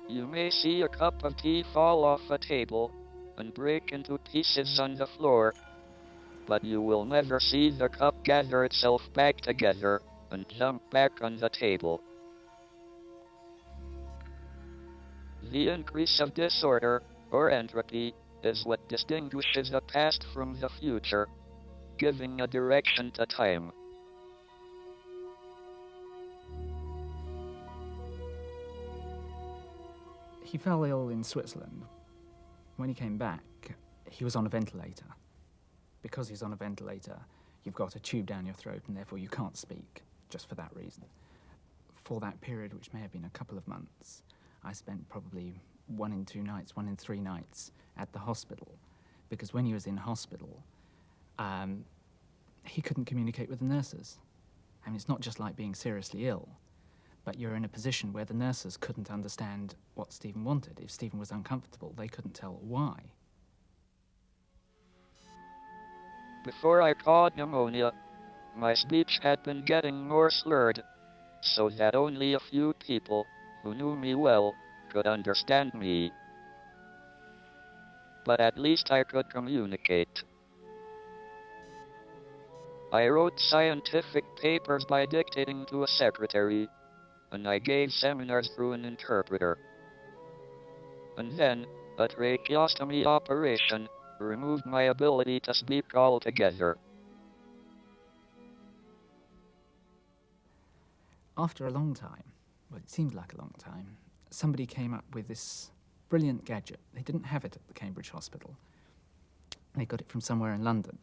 You may see a cup of tea fall off a table and break into pieces on the floor, but you will never see the cup gather itself back together and jump back on the table. The increase of disorder, or entropy, is what distinguishes the past from the future, giving a direction to time. He fell ill in Switzerland. When he came back, he was on a ventilator. Because he's on a ventilator, you've got a tube down your throat and therefore you can't speak, just for that reason. For that period, which may have been a couple of months, I spent probably 1 in 2 nights, 1 in 3 nights at the hospital, because when he was in hospital, he couldn't communicate with the nurses. I mean, it's not just like being seriously ill, but you're in a position where the nurses couldn't understand what Stephen wanted. If Stephen was uncomfortable, they couldn't tell why. Before I caught pneumonia, my speech had been getting more slurred, so that only a few people who knew me well could understand me. But at least I could communicate. I wrote scientific papers by dictating to a secretary, and I gave seminars through an interpreter. And then, a tracheostomy operation removed my ability to speak altogether. After a long time, well, it seemed like a long time, somebody came up with this brilliant gadget. They didn't have it at the Cambridge Hospital. They got it from somewhere in London.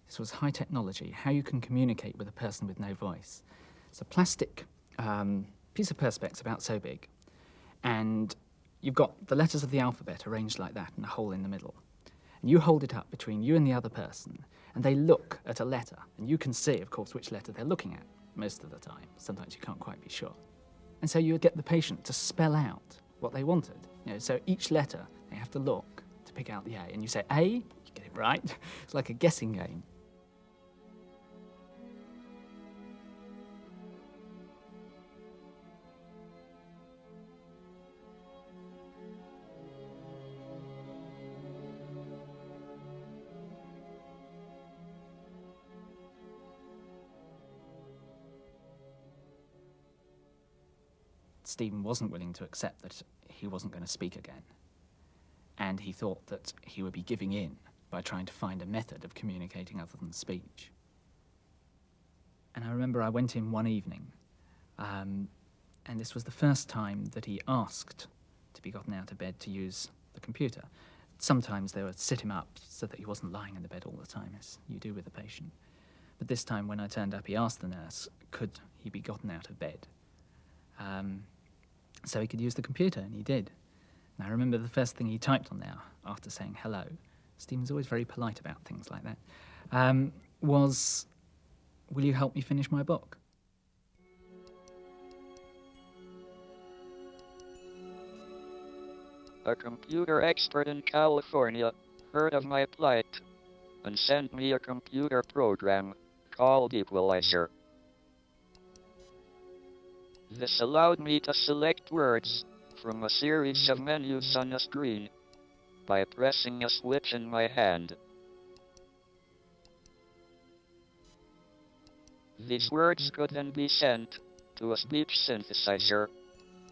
This was high technology, how you can communicate with a person with no voice. It's a plastic piece of perspex about so big, and you've got the letters of the alphabet arranged like that and a hole in the middle. And you hold it up between you and the other person, and they look at a letter, and you can see, of course, which letter they're looking at most of the time. Sometimes you can't quite be sure. And so you get the patient to spell out what they wanted. So each letter, they have to look to pick out the A. And you say A, you get it right. It's like a guessing game. Stephen wasn't willing to accept that he wasn't going to speak again. And he thought that he would be giving in by trying to find a method of communicating other than speech. And I remember I went in one evening, and this was the first time that he asked to be gotten out of bed to use the computer. Sometimes they would sit him up so that he wasn't lying in the bed all the time, as you do with a patient. But this time when I turned up, he asked the nurse, could he be gotten out of bed? So he could use the computer, and he did. And I remember the first thing he typed on there, after saying hello, Stephen's always very polite about things like that, was, will you help me finish my book? A computer expert in California heard of my plight and sent me a computer program called Equalizer. This allowed me to select words from a series of menus on a screen by pressing a switch in my hand. These words could then be sent to a speech synthesizer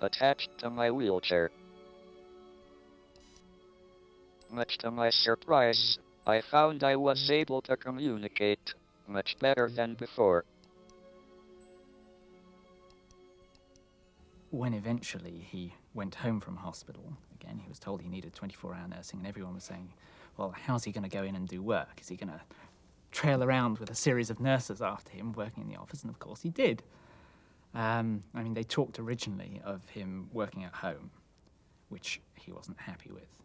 attached to my wheelchair. Much to my surprise, I found I was able to communicate much better than before. When eventually he went home from hospital, again, he was told he needed 24-hour nursing, and everyone was saying, well, how's he going to go in and do work? Is he going to trail around with a series of nurses after him working in the office? And of course he did. They talked originally of him working at home, which he wasn't happy with.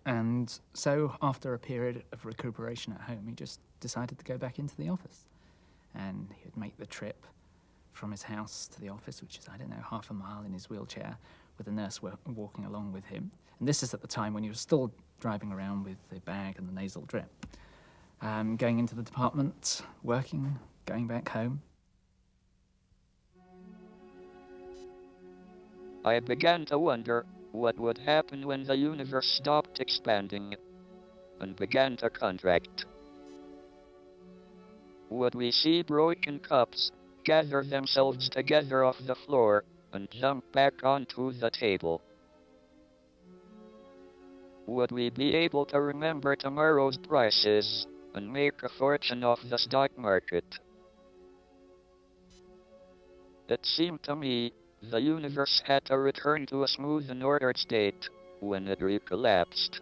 And so after a period of recuperation at home, he just decided to go back into the office. And he would make the trip from his house to the office, which is, half a mile in his wheelchair, with a nurse walking along with him. And this is at the time when he was still driving around with the bag and the nasal drip. Going into the department, working, going back home. I began to wonder what would happen when the universe stopped expanding and began to contract. Would we see broken cups gather themselves together off the floor and jump back onto the table? Would we be able to remember tomorrow's prices and make a fortune off the stock market? It seemed to me the universe had to return to a smooth and ordered state when it recollapsed.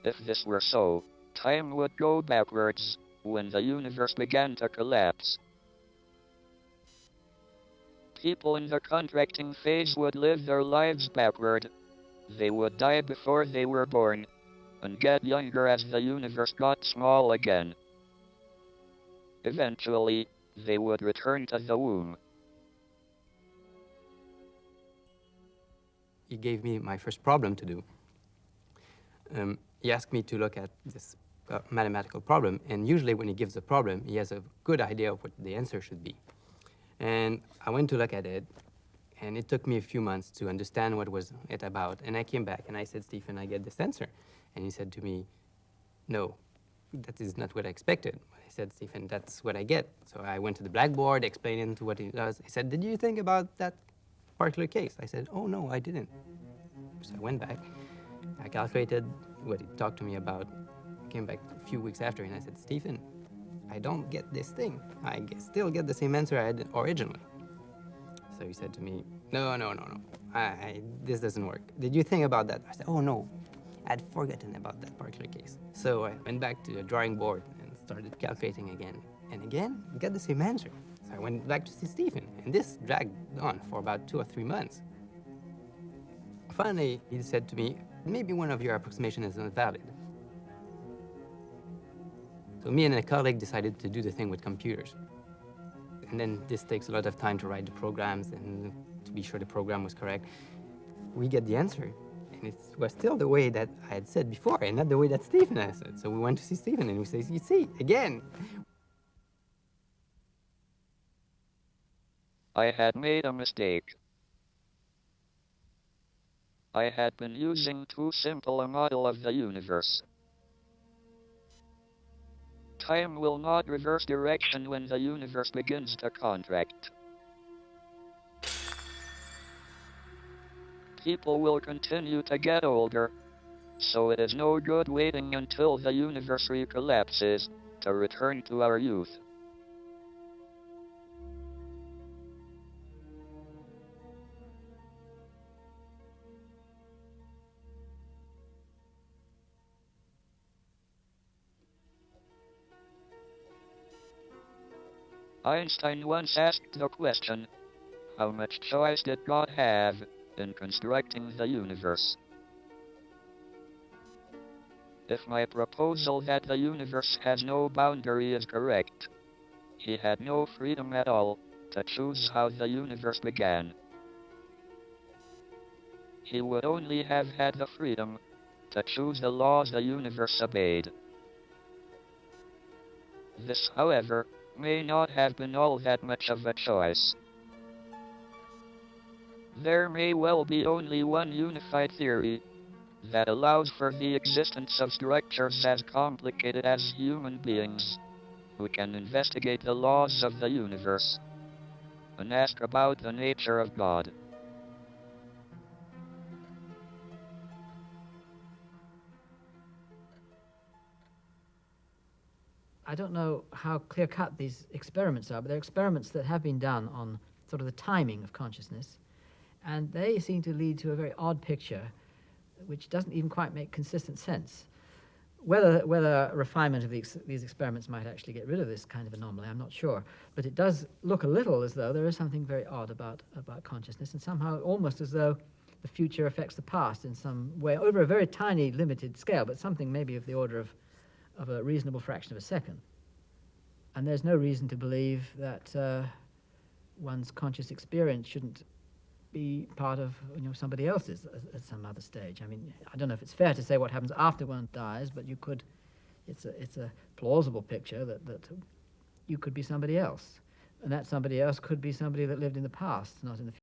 If this were so, time would go backwards when the universe began to collapse. People in the contracting phase would live their lives backward. They would die before they were born and get younger as the universe got small again. Eventually, they would return to the womb. He gave me my first problem to do. He asked me to look at this mathematical problem, and usually when he gives a problem, he has a good idea of what the answer should be. And I went to look at it, and it took me a few months to understand what was it about. And I came back and I said, Stephen, I get this answer. And he said to me, no, that is not what I expected. I said, Stephen, that's what I get. So I went to the blackboard, explaining to what he does. He said, did you think about that particular case? I said, oh, no, I didn't. So I went back, I calculated what he talked to me about. I came back a few weeks after and I said, Stephen, I don't get this thing. I still get the same answer I had originally. So he said to me, no, this doesn't work. Did you think about that? I said, oh no, I'd forgotten about that particular case. So I went back to the drawing board and started calculating again. And again, got the same answer. So I went back to see Stephen, and this dragged on for about 2 or 3 months. Finally, he said to me, maybe one of your approximations is not valid. So me and a colleague decided to do the thing with computers. And then this takes a lot of time to write the programs and to be sure the program was correct. We get the answer, and it was still the way that I had said before, and not the way that Stephen had said. So we went to see Stephen, and we say, you see, again. I had made a mistake. I had been using too simple a model of the universe. Time will not reverse direction when the universe begins to contract. People will continue to get older, so it is no good waiting until the universe recollapses to return to our youth. Einstein once asked the question, how much choice did God have in constructing the universe? If my proposal that the universe has no boundary is correct, he had no freedom at all to choose how the universe began. He would only have had the freedom to choose the laws the universe obeyed. This, however, may not have been all that much of a choice. There may well be only one unified theory that allows for the existence of structures as complicated as human beings, who can investigate the laws of the universe and ask about the nature of God. I don't know how clear-cut these experiments are, but they're experiments that have been done on sort of the timing of consciousness, and they seem to lead to a very odd picture, which doesn't even quite make consistent sense. Whether refinement of these experiments might actually get rid of this kind of anomaly, I'm not sure, but it does look a little as though there is something very odd about consciousness, and somehow almost as though the future affects the past in some way, over a very tiny, limited scale, but something maybe of the order of a reasonable fraction of a second. And there's no reason to believe that one's conscious experience shouldn't be part of somebody else's at some other stage. I mean, I don't know if it's fair to say what happens after one dies, but you could. It's a plausible picture that you could be somebody else. And that somebody else could be somebody that lived in the past, not in the future.